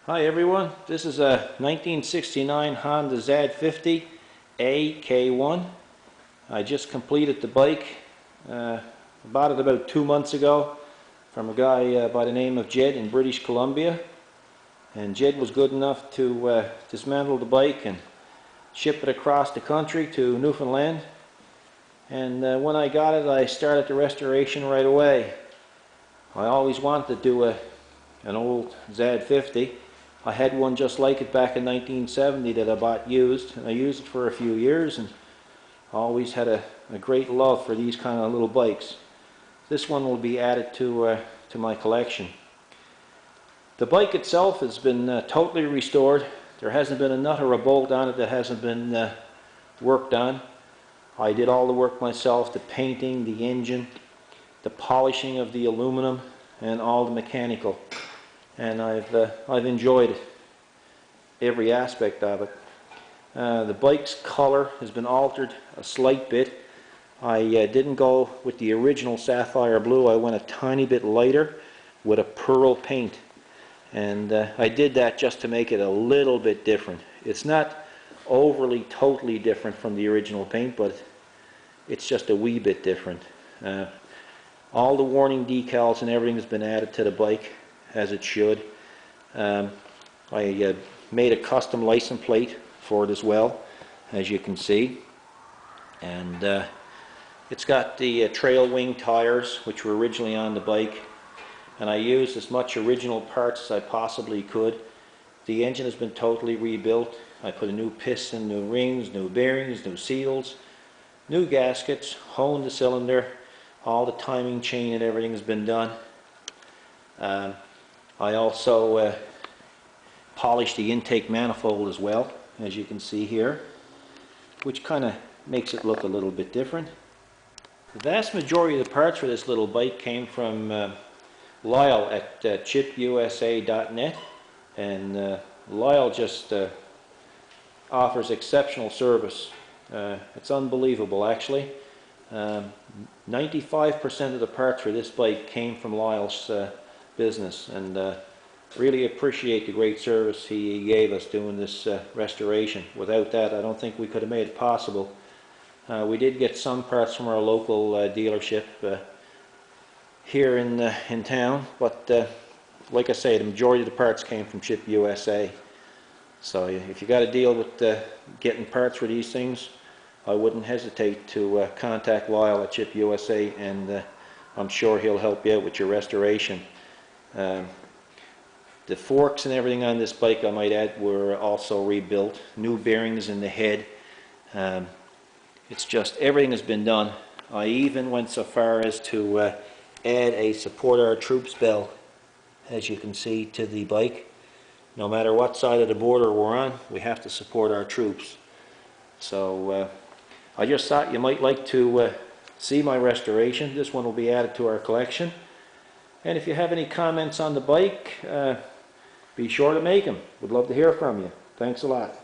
Hi everyone, this is a 1969 Honda Z50 K1. I just completed the bike, bought it about 2 months ago from a guy by the name of Jed in British Columbia, and Jed was good enough to dismantle the bike and ship it across the country to Newfoundland. And when I got it, I started the restoration right away. I always wanted to do an old Z50. I had one just like it back in 1970 that I bought used, and I used it for a few years and always had a great love for these kind of little bikes. This one will be added to my collection. The bike itself has been totally restored. There hasn't been a nut or a bolt on it that hasn't been worked on. I did all the work myself, the painting, the engine, the polishing of the aluminum, and all the mechanical. And I've enjoyed it, every aspect of it. The bike's color has been altered a slight bit. I didn't go with the original sapphire blue. I went a tiny bit lighter with a pearl paint, and I did that just to make it a little bit different. It's not overly totally different from the original paint, but it's just a wee bit different. All the warning decals and everything has been added to the bike, as it should. I made a custom license plate for it as well, as you can see, and it's got the trail wing tires which were originally on the bike, and I used as much original parts as I possibly could. The engine has been totally rebuilt. I put a new piston, new rings, new bearings, new seals, new gaskets, honed the cylinder, all the timing chain and everything has been done. I also polished the intake manifold as well, as you can see here, which kind of makes it look a little bit different. The vast majority of the parts for this little bike came from Lyle at chipusa.net, and Lyle just offers exceptional service. It's unbelievable, actually. 95% of the parts for this bike came from Lyle's business, and really appreciate the great service he gave us doing this restoration. Without that, I don't think we could have made it possible. We did get some parts from our local dealership here in town, but like I say, the majority of the parts came from Chip USA. So if you got to deal with getting parts for these things, I wouldn't hesitate to contact Lyle at Chip USA, and I'm sure he'll help you out with your restoration. The forks and everything on this bike, I might add, were also rebuilt. New bearings in the head. It's just everything has been done. I even went so far as to add a Support Our Troops bell, as you can see, to the bike. No matter what side of the border we're on, we have to support our troops. So I just thought you might like to see my restoration. This one will be added to our collection. And if you have any comments on the bike, be sure to make them. Would love to hear from you. Thanks a lot.